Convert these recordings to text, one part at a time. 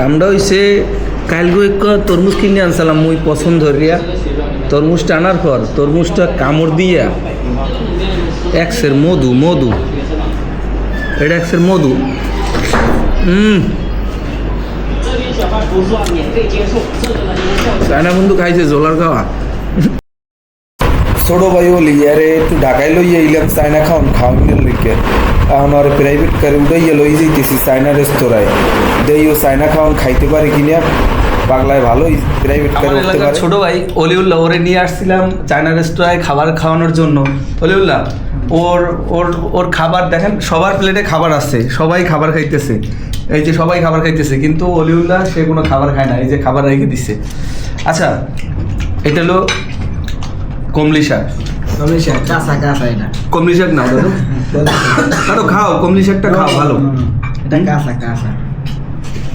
কামটা হইছে কালকে এক তরমুজ কিনে আনছিলাম মুই পছন্দ হইয়া তরমুজটা আনার পর তরমুজটা কামড় দিয়া এক্সের মধু এটা এক্সের মধু চায়না বন্ধু খাইছে জোলার খাওয়া ছোট ভাই বলি আরে একটু ঢাকায় লইয়া ইলাম চায়না খাওয়ানোর লিখে এখন আর প্রাইভেট করে উঠাইয়া লই যাইতেছি চায়না রেস্তোরাঁয় দেই ও চায়না খাওয়ান খাইতে পারে কিনা পাগলায় ভালোই প্রাইভেট করে উঠতে পারে। ছোট ভাই অলিউল্লাহ ওরে নিয়ে আসছিলাম চায়না রেস্তোরাঁয় খাবার খাওয়ানোর জন্য। অলিউল্লাহ ওর খাবার দেখেন, সবার প্লেটে খাবার আছে, সবাই খাবার খাইতেছে, এই যে সবাই খাবার খাইতেছে, কিন্তু অলিউল্লাহ সে কোনো খাবার খায় না, এই যে খাবার রেখে দিচ্ছে। আচ্ছা এটা হলো কমলি শাক কমলি শাক নাও দাদু খাও, কমলি শাকটা খাও ভালো।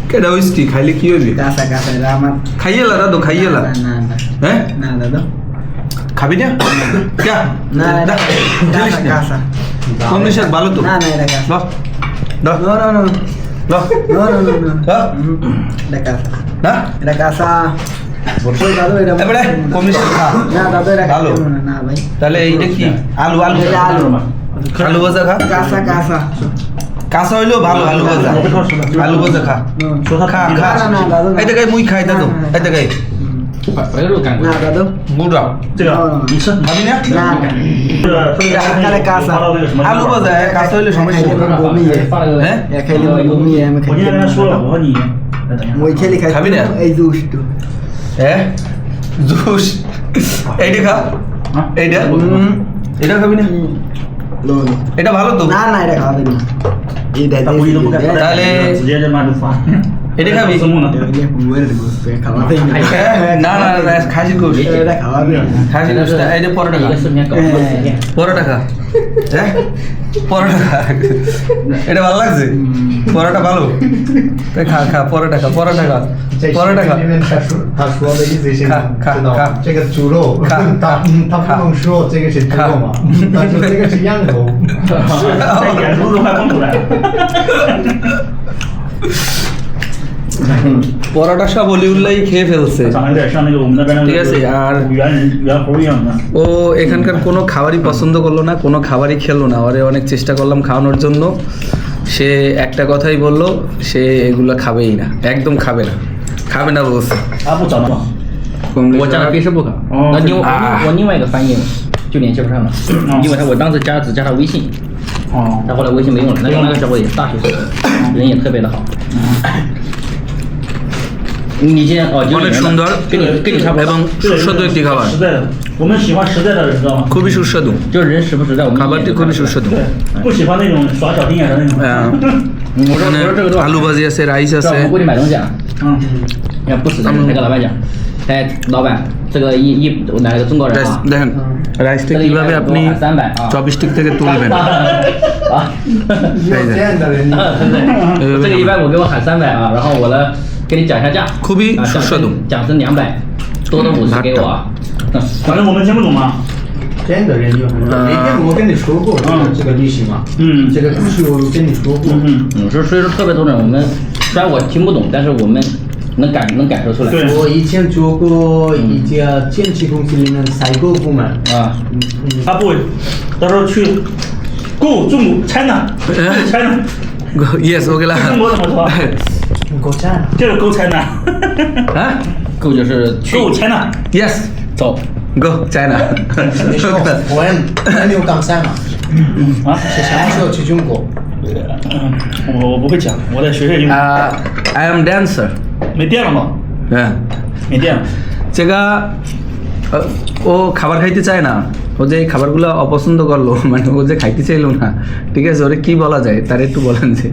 কেডা হইছি খাইলে কি হইবে? খাইয়েলা দাদু খাইয়েলা। হ্যাঁ খাবি না ক্যা কমলি শাক ভালো তো তাহলে এইটা কি আলু আলু ভাজা খা, কাঁচা হইলেও ভালো। আলু ভাজা খা খা এই দেখাই মুই খাই দাদু, এই দেখাই বুড়া খাবি না আলু ভাজা কাঁচা হইলে সমস্যা খাবি না এই জুস এইটা খা, এটা খাবি না? এটা ভালো তো না এটা খাওয়া না, তাহলে এটা খাবি না খাসি গোশ এই যে পরোটা খা, পরোটা খা এটা ভালো লাগছে, পরোটা ভালো খা পরোটা খা পরোটা খা পরোটা খা这个猪肉，他不能说这个是猪肉嘛，但是这个是羊肉。这眼珠子快蹦出来了。 পরোটা সব অলিউল্লাহই খেয়ে ফেলছে, ঠিক আছে। আর ও এখানকার কোনো খাবারই পছন্দ করলো না, কোনো খাবারই খেলো না। ওরে অনেক চেষ্টা করলাম খাওয়ানোর জন্য, সে একটা কথাই বললো, সে এগুলো খাবেই না, একদম খাবে না বলছে।我加了必是不可，那我另外一个翻译就联系不上了，因为我当时只加他微信，但后来微信没用了，那个时候也大学生，人也特别的好。你今天অনেক সুন্দর跟你差不多，এবং সুস্বাদু একটি খাবার।我们喜欢实在的，知道吗？খুবই সুস্বাদু,就是人实不实在，我们খাবারটি খুবই সুস্বাদু।不喜欢那种耍小心眼的那种。আলু ভাজি আছে, রাইস আছে।我过去买东西啊，要不实在才跟老板讲，哎，老板，这个我买了个中国人啊， দেখেন রাইসটা কিভাবে আপনি চপস্টিক থেকে তুলবেন।这个150给我喊300啊，然后我呢给你讲一下价， খুবই সুস্বাদু।讲成200，多的50给我啊。反正我们听不懂嘛。这样的人就很多。那天我跟你说过这个利息嘛，这个是我跟你说过。所以说特别多人，我们虽然我听不懂，但是我们能感受出来。我以前做过一家建筑公司里面采购部门啊，啊不，到时候去 Go 中国 China China。 Yes， 我给了。中国怎么说 ？Go China。就是 Go China。啊 ，Go 就是去 Go China。 Yes， 走。Go China。你说我没有刚上嘛？啊？是什么时候去中国？我不会讲，我在学学英语。I am dancer。没电了吗？没电了。这个ও খাবার খাইতে চায় না, ও যে এই খাবারগুলো অপছন্দ করলো, মানে ও যে খাইতে চাইলো না, ঠিক আছে। ওরে কি বলা যায় তার একটু বলেন যে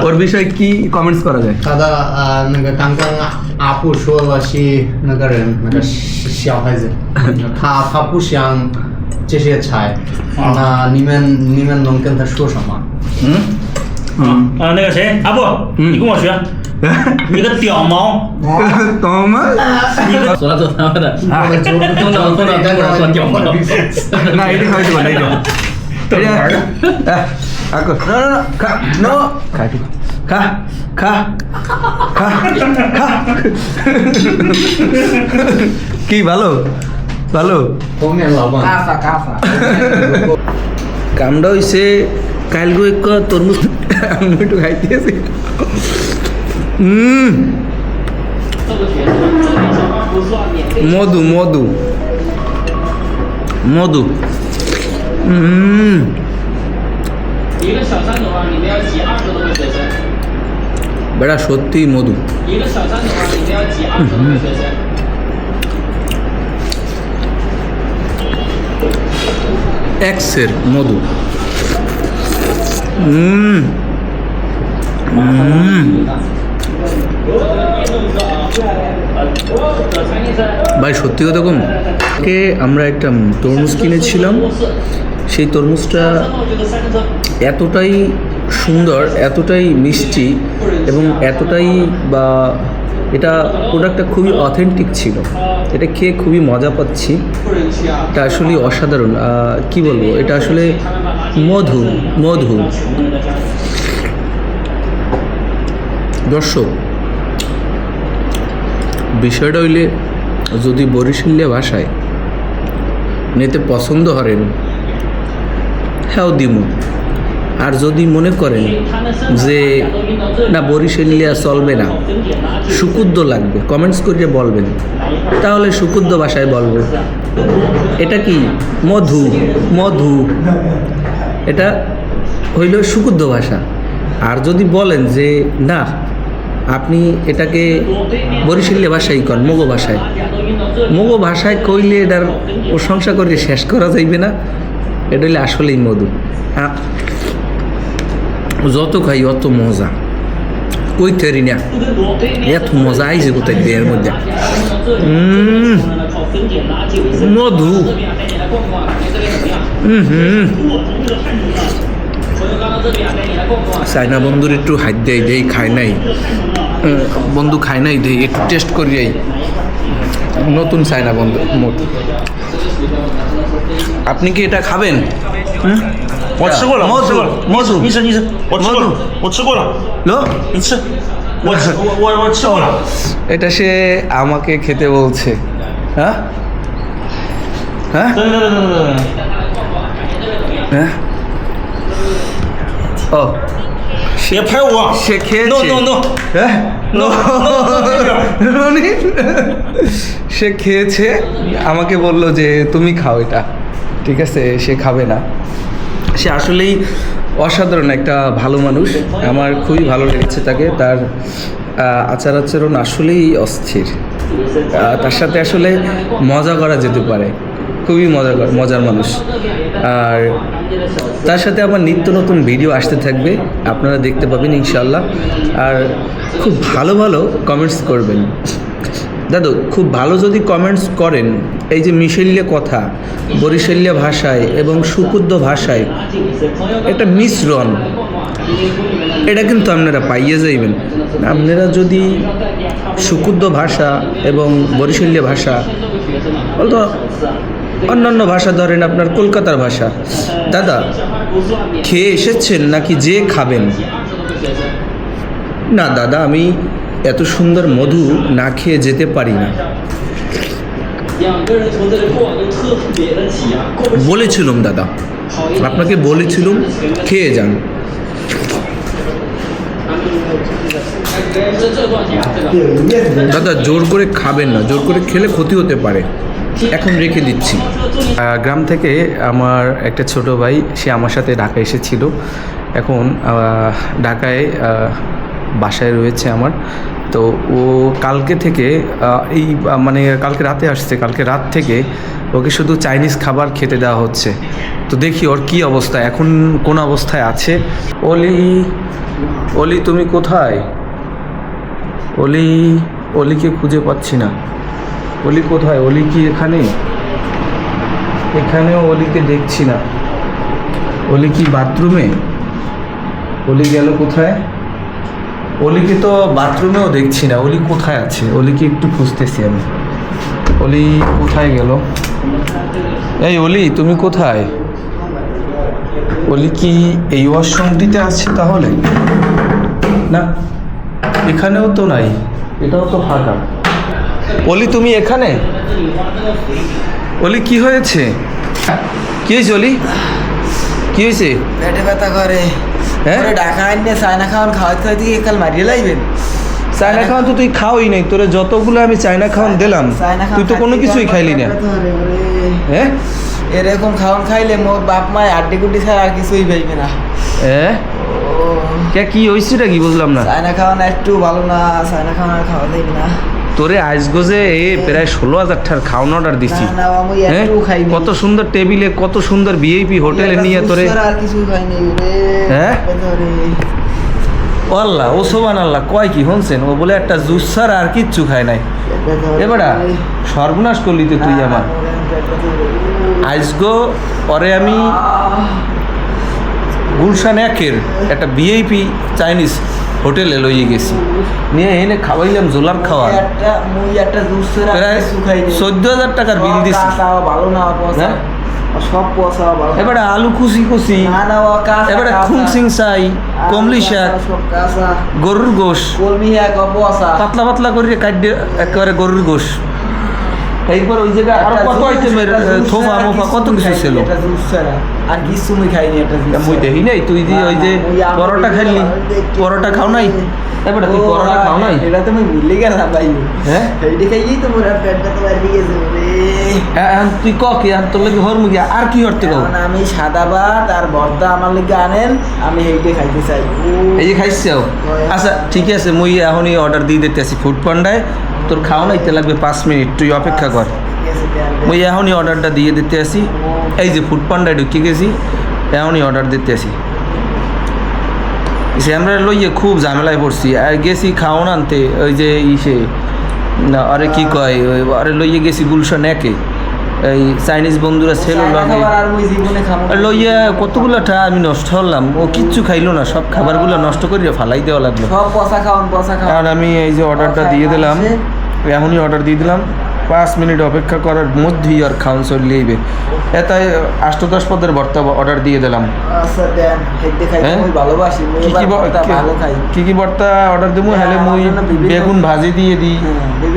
ওর বিষয়ে কি কমেন্টস করা যায়? 他的那个刚刚阿布说了是那个人那个小孩子，他不想这些菜，那你们能跟他说什么？那个谁阿布，你跟我学。你个屌毛！懂吗？说了做他们的，东岛中国人说屌毛，那一定可以说那个。আকো না না না খা নো খা একটু খা খা খা খা কি ভালো ভালো 后面老板。 কামটা হইছে কালগো এক তরমুজ আমি একটু খাইতেছি মধু মধু মধু 一个小山的话，里面要挤20多个学生。 বেড়া সত্যি মধু 一个小山的话，里面要挤20多个学生。 এক্সের মধু ভাই সত্যি কথা কম কে আমরা একটা তরমুজ কিনেছিলাম সেই তরমুজটা এতটাই সুন্দর এতটাই মিষ্টি এবং এতটাই বা এটা প্রোডাক্টটা খুবই অথেন্টিক ছিল এটা খেয়ে খুবই মজা পাচ্ছি এটা আসলে অসাধারণ কি বলবো এটা আসলে মধু মধু দর্শক বিষয়টা হইলে যদি বরিশালীয় ভাষায় নিতে পছন্দ করেন হ্যাঁ দিমু আর যদি মনে করেন যে না বরিশালীয়া চলবে না সুকুদ্দ লাগবে কমেন্টস করে বলবেন তাহলে সুকুদ্দ ভাষায় বলবো এটা কি মধু মধু এটা হইল সুকুদ্দ ভাষা আর যদি বলেন যে না আপনি এটাকে বরিশালীয় ভাষায় কন মগো ভাষায় কইলে এটার প্রশংসা করে শেষ করা যাইবে না এটা হইলে আসলেই মধু হ্যাঁ যত খাই অত মজা কইতে পারি না এত মজা আইছে কোথায় এর মধ্যে মধু চাইনা বন্ধুর একটু হাত দেয় দেই খায় নাই বন্ধু খায় নাই দেই একটু টেস্ট করি যাই নতুন চাইনা বন্ধু মোট আপনি কি এটা খাবেন 我吃过了，我吃过了。你吃，我吃过了，我吃过了。 লো 你吃，我吃过了。 এটা সে আমাকে খেতে বলছে হ্যাঁ হ্যাঁ 等。 হ্যাঁ ও别拍我！ সে খেয়েছে No no no！ হ্যাঁ No, সে খেয়েছে আমাকে বললো যে তুমি খাও এটা ঠিক আছে সে খাবে না সে আসলেই অসাধারণ একটা ভালো মানুষ আমার খুবই ভালো লেগেছে তাকে তার আচার আচরণ আসলেই অস্থির তার সাথে আসলে মজা করা যেতে পারে খুবই মজার মানুষ আর তার সাথে আমার নিত্য নতুন ভিডিও আসতে থাকবে আপনারা দেখতে পাবেন ইনশাল্লাহ আর খুব ভালো ভালো কমেন্টস করবেন দাদু খুব ভালো যদি কমেন্টস করেন এই যে মিশেলীয় কথা বরিশালীয় ভাষায় এবং সুকুদ্দ ভাষায় একটা মিশ্রণ এটা কিন্তু আপনারা পাইয়ে যাইবেন আপনারা যদি সুকুদ্দ ভাষা এবং বরিশালীয় ভাষা বলতো অন্যান্য ভাষা ধরেন আপনার কলকাতার ভাষা দাদা খেয়ে এসেছেন নাকি যে খাবেন না দাদা আমি এত সুন্দর মধু না খেয়ে যেতে পারি না বলেছিলাম দাদা আপনাকে বলেছিলাম খেয়ে যান দাদা জোর করে খাবেন না জোর করে খেলে ক্ষতি হতে পারে এখন রেখে দিচ্ছি গ্রাম থেকে আমার একটা ছোট ভাই সে আমার সাথে ঢাকা এসেছিল এখন ঢাকায় বাসায় রয়েছে আমার তো ও কালকে থেকে এই মানে কালকে রাতে আসছে কালকে রাত থেকে ওকে শুধু চাইনিজ খাবার খেতে দেওয়া হচ্ছে তো দেখি ওর কী অবস্থা এখন কোন অবস্থায় আছে অলি অলি তুমি কোথায় অলি অলিকে খুঁজে পাচ্ছি না অলি কোথায় অলি কি এখানে এখানেও অলিকে দেখছি না অলি কি বাথরুমে অলি গেল কোথায় অলিকে তো বাথরুমেও দেখছি না অলি কোথায় আছে অলিকে একটু খুঁজতেছি আমি অলি কোথায় গেল এই অলি তুমি কোথায় বলি কি এই ওয়াশরুমটিতে আছে তাহলে? না, এখানেও তো নাই, এটাও তো ফাঁকা। বলি তুমি এখানে? বলি কি হয়েছে? কি হয়েছে বলি? কি হয়েছে? পেটে ব্যথা করে। হ্যাঁ? ঢাকা আইনে চায়না খাওয়ান খাওয়াইতে খাওয়াইতে কি কাল মারিয়ে লাইবেন? চায়না খাওয়ান তো তুই খাওই নাই, তোরে যতগুলো আমি চায়না খাওয়ান দিলাম তুই তো কোনো কিছুই খাইলি না। হ্যাঁ, এরকম খাওয়ান খাইলে মোর বাপ মায় আড্ডি গুড্ডি ছাড়া আর কিছুই পাইবে না। হ্যাঁ, কে কি হয়েছেটা কি বুঝলাম না। চায়না খাওয়ান একটু ভালো না, চায়না খাওয়ান আর খাওয়া যাইবে না। তোরে আজগোজে প্রায় 16,000 টাকার খাওয়ান অর্ডার দিছি। না, আমি হ্যাঁ, একটু খাইনি। কত সুন্দর টেবিলে, কত সুন্দর ভিআইপি হোটেলে নিয়ে তোরে। আর কিছু খাইনি রে। হ্যাঁ? আল্লাহ ও সোবান আল্লাহ কয় কি শুনছেন? ও বলে একটা জুস ছাড়া আর কিচ্ছু খায় নাই। এবারা সর্বনাশ করলি তো তুই আমার। আজগো পরে আমি গুলশান একের একটা ভিআইপি চাইনিজ হোটেলে লইয়ে গেছি, নিয়ে এনে খাওয়াইলাম জোলার খাওয়া। একটা জুস ছাড়া আর প্রায় কিছু খাইনি। 14,000 টাকার বিল দিছি। ভালো না পয়সা। হ্যাঁ? সব পয়সা ভালো না। এবারে আলু কুচি কুচি, না না ও কাঁচা, এবারে কাঁচা। খুমসিং চাই, কমলি শাক, সব কাঁচা। গরুর গোশ, কলমি এক অপসা। পাতলা পাতলা করে কাটে একেবারে গরুর গোশ। এইবার ওই জায়গায় আরো কত আইটেমের থোফা মোফা কত কিছু ছিল। এটা জুস ছাড়া আর কিছু মুই খাইনি এটা জুস। মুই দেখি নাই, তুই যে ওই যে পরোটা খাইলি, পরোটা খাও নাই? এবারে তুই পরোটা খাও নাই? এটা তো আমি ভুলে গেলাম ভাই। হ্যাঁ, এইটা খাইয়েই তো মোর পেটটা তো বাইরে গেছে রে। তুই ক কি আর তোর লাগে হর মুগি আর কি হরতে কও? এখন আমি সাদা ভাত আর ভর্তা আমার লাগে আনেন, আমি এইটা খাইতে চাই। এই যে খাইছাও? আচ্ছা ঠিক আছে, মুই এখনই অর্ডার দিয়ে দিতেছি ফুড পান্ডায়। তোর খাওয়া নাইতে লাগবে 5 মিনিট, তুই অপেক্ষা কর। মুই এখনই অর্ডারটা দিয়ে দিতে আসি। এই যে ফুড পান্ডায় ঢুকে গেছি, এখনই অর্ডার দিতে আসি। সে আমরা লইয়ে খুব ঝামেলায় পড়ছি, আর গেছি খাওয়ান আনতে ওই যে ইসে না আরে কি কয় ওই আরে লইয়ে গেছি গুলশান একে, এই চাইনিজ বন্ধুরা ছিল লগে আর মুই জীবনে খাবো না। লইয়া কতগুলো টা আমি নষ্ট হলাম, ও কিচ্ছু খাইলো না, সব খাবারগুলো নষ্ট করে ফালাই দেওয়া লাগলো। সব পয়সা খাওয়ান, পয়সা খাওয়ান। আর আমি এই যে অর্ডারটা দিয়ে দিলাম, এখনই অর্ডার দিয়ে দিলাম, 5 মিনিট অপেক্ষা করার মধ্যেই আর খাওয়ান চলিয়েবে। এটাই 8-10 পদের ভর্তা অর্ডার দিয়ে দিলাম। আচ্ছা দেন, হেডে খাইতে হ্যাঁ? মুই ভালোবাসি। মুই কি কি ভর্তা ভালো খাই। কি কি ভর্তা অর্ডার দেবো? হলে মুই বেগুন ভাজি দিয়ে দিই,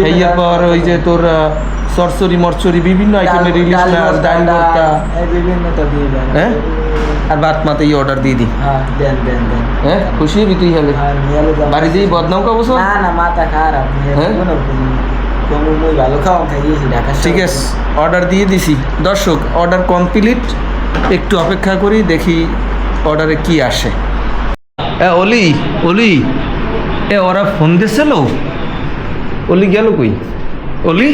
এর পর ওই যে তোর সরসরি মরচরি বিভিন্ন আইটেমের ইলিশ মাছ, ডাল ভর্তা, এই বিভিন্নটা দিয়ে দেন। হ্যাঁ, আর বাত মাতেই অর্ডার দিয়ে দিই। হ্যাঁ দেন দেন দেন। হ্যাঁ, খুশি হবি তুই হলে? আর নিয়ালে যাও। বাড়ি যেই বদনাম খাবো সব? না না, মাথা খারাপ। হ্যাঁ? তুমি মুই ভালো খাওয়ান খাইয়েছি ঢাকা শহরে। ঠিক আছে, অর্ডার দিয়ে দিছি। দর্শক অর্ডার কমপ্লিট, একটু অপেক্ষা করি দেখি অর্ডারে কি আসে। অলি অলি, ওরা ফোন দিয়েছিল? অলি গেল কই? অলি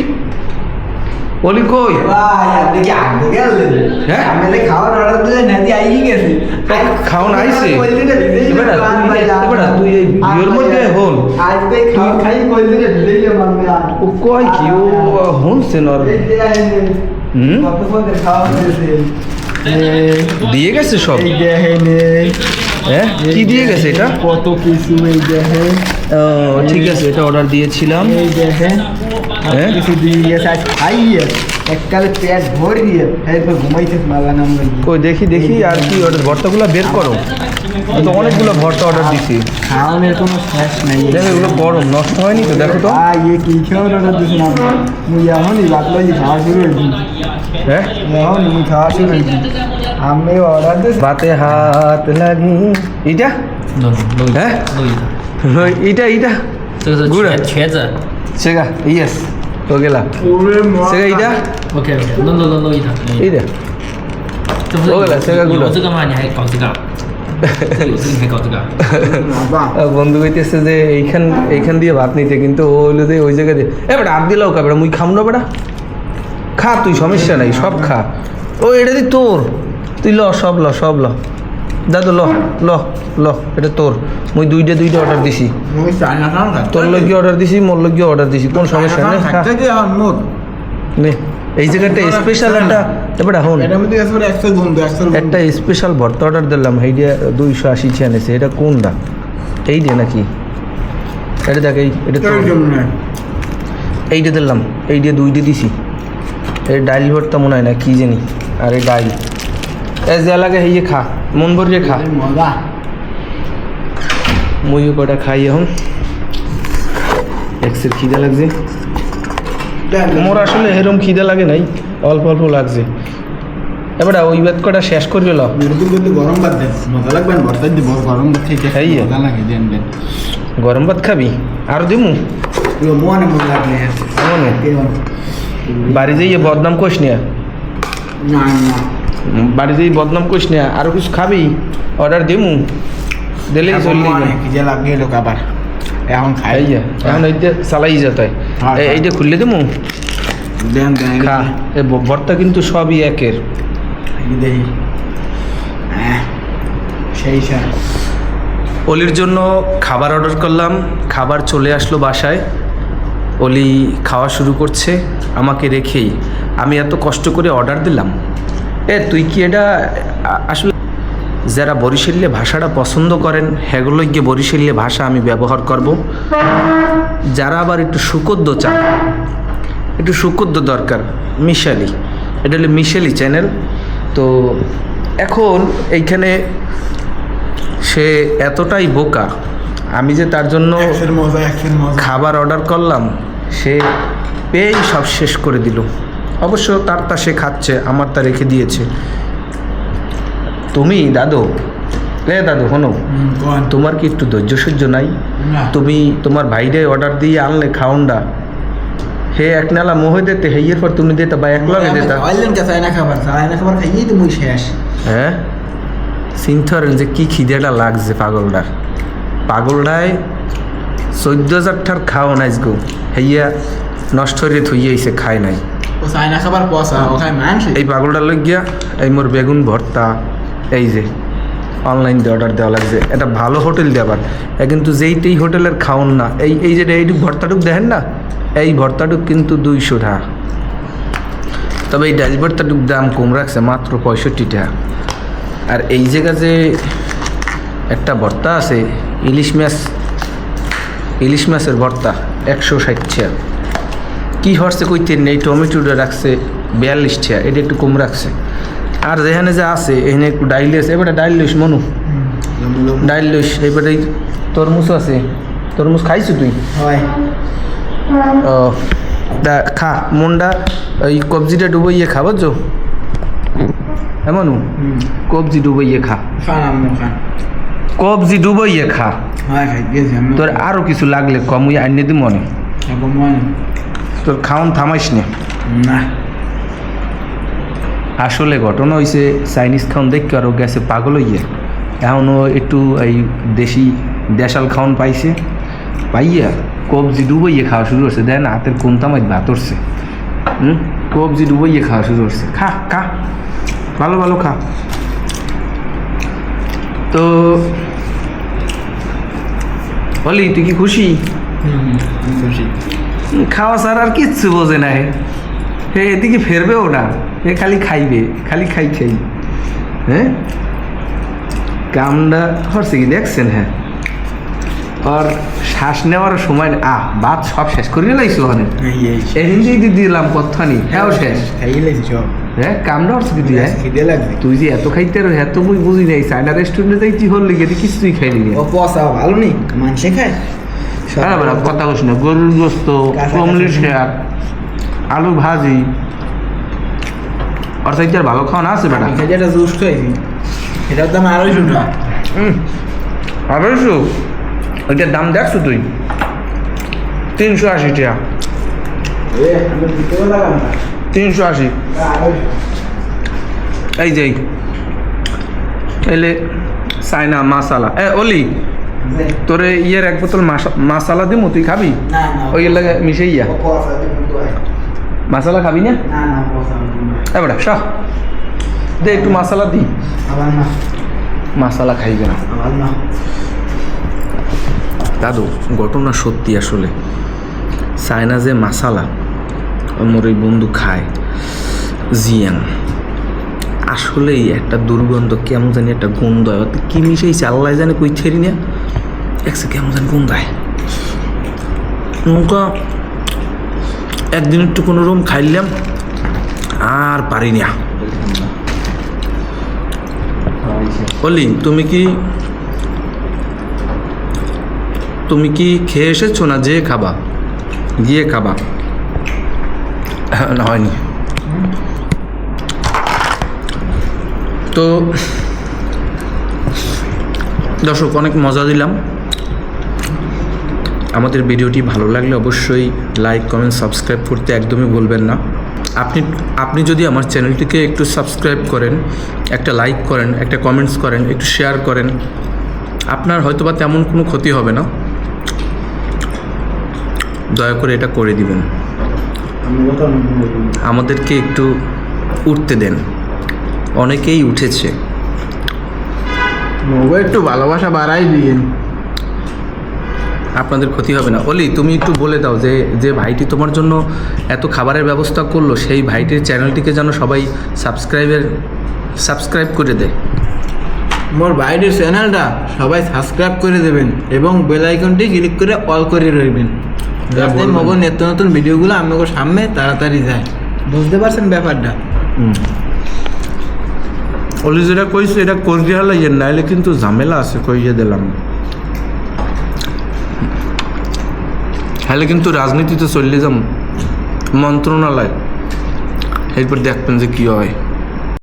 অলি কই? ভাই আপনি কি আগে গেলেন? হ্যাঁ? আমি তো খাওয়ার অর্ডার দিলে নাতি আইই গেছে। খাওন আইছে? এবারে তুই এই ভিডিওর মধ্যে হল আজকে খাওয়া খাই কইলে দিলে মানবে আর। ও কয় কি ও হনছে নর? এই যে আইনে। হুম, কত পদে খাওয়া হয়েছে। দিয়ে গেছে সব? এই দেখেনে। হ্যাঁ, কি দিয়ে গেছে এটা? কত কিছু এই দেখেন। ঠিক আছে, এটা অর্ডার দিয়েছিলাম। এই দেখেন। হ্যাঁ? কিছু দিয়ে গেছে আজ খাইয়ে এককালে পেট ভরিয়ে এরপর ঘুমাইতে মারলাম আমরা। কই দেখি দেখি আর কি অর্ডার, ভর্তাগুলো বের করো। আমি তো অনেকগুলো ভর্তা অর্ডার দিছি। খাওয়ানোর কোনো শেষ নাই। দেখো এগুলো গরম, নষ্ট হয়নি তো? দেখো তো। ইয়ে কি খাওয়ার অর্ডার দিয়েছেন আপনি? মুই এখনই বাতলো খাওয়া শুরু হয়েছি। হ্যাঁ, এখন মুই খাওয়া শুরু হয়েছি। আমি অর্ডার দিয়েছি। বাতে হাত লাগি। এইটা? হ্যাঁ, এইটা এইটা 这个是 Good. 瘸子。 সেগা ইয়েস তো গেলা সেগা এইটা OK OK，弄一套。 এইটা 这不是 OK了这个 good 有这个吗？你还搞这个？有这个你还搞这个？ বন্ধু কইতেছে যে এইখান দিয়ে ভাত নিতে, কিন্তু ও হইলো যে ওই জায়গা দিয়ে বেটা হাত দিলাও কা বেটা, মুই খাম না বেটা, খা তুই, সমস্যা নাই, সব খা। ও এটা দি তোর, তুই ল সব ল সব ল দাদু ল ল ল, এটা তোর। মুই দুইটা অর্ডার দিছি, মুই চায়না খাওয়া না। তোর লগে অর্ডার দিছি, মোর লগে অর্ডার দিছি, কোন সমস্যা নেই। খা থাকতে আমার মোট নে, এই জায়গাটা স্পেশাল একটা এবারে হন এটার মধ্যে আছে 100 বন্ধু 100 একটা স্পেশাল ভর্তা অর্ডার দিলাম, এইটা 280 ছিয়ানেছে। এটা কোনটা? এইটা নাকি? এটা দেখ, এটা তো এইটা দিলাম, এইটা 2টা দিছি। এই ডাইল ভর্তা মনে হয় না কি জানি, আর এই ডাইল এ যে লাগে হেয়ে খা মন ভরিয়ে খা মজা মুইও কটা খাই এখন এক্সের খিদে লাগছে মোর আসলে এরম খিদে লাগে নাই অল্প অল্প লাগছে এবার ওই ভাত কটা শেষ করে গেল বিরকুল কিন্তু গরম ভাত দেন মজা লাগবে না ভর্তা দিব গরম ভাত খাইতে খাই মজা লাগে দেন দেন গরম ভাত খাবি আর দিমু ইও মনে মজা লাগলে মনে বাড়ি যাইয়ে বদনাম করিস না না না বাড়ি যাই বদনাম করিস না আরো কিছু খাবি অর্ডার দিমু দিলেই চললি কি যে লাগে লোক আবার এখন খাই খাইয়া এখন এইটা চালাই যেত হ্যাঁ, এইটা খুললে দিমু দেন দেন খা এ ভর্তা কিন্তু সবই একের দেখি সেই স্যার অলির জন্য খাবার অর্ডার করলাম খাবার চলে আসলো বাসায় অলি খাওয়া শুরু করছে আমাকে রেখেই আমি এত কষ্ট করে অর্ডার দিলাম তুই কি এটা আসলে যারা বরিশালীয় ভাষাটা পছন্দ করেন সেগুলো গিয়ে বরিশালীয় ভাষা আমি ব্যবহার করব যারা আবার একটু সুকদ্য চান একটু সুকদ্য দরকার মিশালি এটা হলো মিশালি চ্যানেল তো এখন এইখানে সে এতটাই বোকা আমি যে তার জন্য একশোর মজা খাবার অর্ডার করলাম সে পেয়েই সব শেষ করে দিল অবশ্য তারটা সে খাচ্ছে আমারটা রেখে দিয়েছে তুমি দাদু দাদু শোনো তোমার কি একটু ধৈর্য সহ্য নাই তুমি তোমার ভাইরে অর্ডার দিয়ে আনলে খাওনডা হে এক নালা মোহে দিতে হেয়ের পর তুমি দিতে বা এক লগে দিতা চাইনা খাবার খাইয়েই তো মুই শেষ হ্যাঁ চিন্তারেন যে কি খিদেটা লাগছে পাগলটায় 14,000 খাও নাইস গো হেইয়া নষ্ট হয়ে থইয়াইছে খায় নাই ও চাইনা খাবার পয়সা ওখানে মানুষ এই পাগলটা লই গিয়া এই মোর বেগুন ভর্তা এই যে অনলাইন দিয়ে অর্ডার দেওয়া লাগছে এটা ভালো হোটেল দেওয়ার কিন্তু যেইটাই হোটেলের খাওন না এই যে এইটুক ভর্তাটুক দেখেন না এই ভর্তাটুক কিন্তু 200 টাকা তবে এই ডাল ভর্তাটুক দাম কম রাখছে মাত্র 65 টাকা আর এই জায়গা যে একটা ভর্তা আছে ইলিশ মাছের ভর্তা 160 টাকা কি হচ্ছে কইতে নেই টমেটোটা রাখছে 42 টাকা এটা একটু কম রাখছে আর যেখানে যে আছে এখানে একটু ডাইল আছে এবারে ডাইল লইস মনু ডাইল লইস এবারে তরমুজ আছে তরমুজ খাইছো তুই হয় ও দা খা মন্ডা ওই কবজিটা ডুবাইয়ে খাবো তো এমন কবজি ডুবাইয়ে খা খান কবজি ডুবাইয়ে খা হয় খাই গেছি আমি তোর আরো কিছু লাগলে কমই আইনে দি মনে মনে তোর খাওন থামাইস না না আসলে ঘটনা হয়েছে চাইনিজ খাওন দেখতে আরও গেছে পাগল হইয়া এখনও একটু এই দেশাল খাওন পাইয়া কবজি ডুবাইয়ে খাওয়া শুরু করছে দেয় না হাতের কোন তামাই বাতরছে কবজি ডুবাইয়ে খাওয়া শুরু করছে খা ভালো খা তো বলি তুই কি খুশি খুশি খাওয়া ছাড়া আর কিচ্ছু বোঝে না হে এদিকে ফেরবেও না হে খালি খাইবে খালি খাই হ্যাঁ কামটা হচ্ছে কি দেখছেন হ্যাঁ আর শ্বাস নেওয়ার সময় ভাত সব শেষ করে লাইছো ওখানে হিন্দি দিলাম কথানি হ্যাঁ শেষ খাইয়ে লাইছি সব হ্যাঁ কামটা হচ্ছে কি তুই খিদে লাগবে তুই যে এত খাইতে আর এত মুই বুঝি নাই চাইনা রেস্টুরেন্টে যাই তুই হল লেগে তুই কিছুই খাইলি না ও পয়সা ভালো নেই মানুষে খায় হ্যাঁ বেড়া কথা কস না গরুর গোস্ত কমলির শাক আলু ভাজি আর সাইড ভালো খাওয়া আছে বেড়া আমি যেটা জুস খাইছি এটার দাম 250 টাকা 250 ওইটার দাম দেখছো তুই 380 টাকা আমি ভিতরে লাগাম না 380 এই যে এলে চাইনা মাসালা ওলি তোরে ইয়ের এক বোতল মাসালা দিমু তুই খাবি না ওই লাগে মিশাইয়া পয়সা দিব তো মাসালা খাবি না না পয়সা বেটা শাহ দে একটু মাসালা দি আবার না মাসালা খাইবে না আবার না দাদু ঘটনা সত্যি আসলে চায়না যে মাসালা মোর এই বন্ধু খায় জিয়াং আসলেই একটা দুর্গন্ধ কেমন জানি একটা গন্ধ হয় কি মিশাইছে আল্লাহ জানে কই ছেড়ি না একসে কেমন জানি গন্ধায় নৌকা একদিন একটু কোনো রকম খাইলাম আর পারি না অলি তুমি কি খেয়ে এসেছো না যে খাবা গিয়ে খাবা না হয়নি তো দর্শক অনেক মজা দিলাম আমাদের ভিডিওটি ভালো লাগলে অবশ্যই লাইক কমেন্ট সাবস্ক্রাইব করতে একদমই ভুলবেন না আপনি যদি আমার চ্যানেলটিকে একটু সাবস্ক্রাইব করেন একটা লাইক করেন একটা কমেন্টস করেন একটু শেয়ার করেন আপনার হয়তোবা তেমন কোনো ক্ষতি হবে না দয়া করে এটা করে দিবেন আমাদেরকে একটু উঠতে দেন অনেকেই উঠেছে একটু ভালোবাসা বাড়াই দিয়েন আপনাদের ক্ষতি হবে না অলি তুমি একটু বলে দাও যে ভাইটি তোমার জন্য এত খাবারের ব্যবস্থা করলো সেই ভাইটির চ্যানেলটিকে যেন সবাই সাবস্ক্রাইব করে দেয় মোর বাইরের চ্যানেলটা সবাই সাবস্ক্রাইব করে দেবেন এবং বেল আইকনটি ক্লিক করে অল করে রইবেন যাতে মগর নিত্য নতুন ভিডিওগুলো আপনাদের সামনে তাড়াতাড়ি যায় বুঝতে পারছেন ব্যাপারটা অলি যেটা কইছে এটা করিয়া লাইয়েন নাইলে কিন্তু ঝামেলা আছে কইয়ে দিলাম হলে কিন্তু রাজনীতিতে চললে যাম মন্ত্রণালয় এরপর দেখবেন যে কী হয়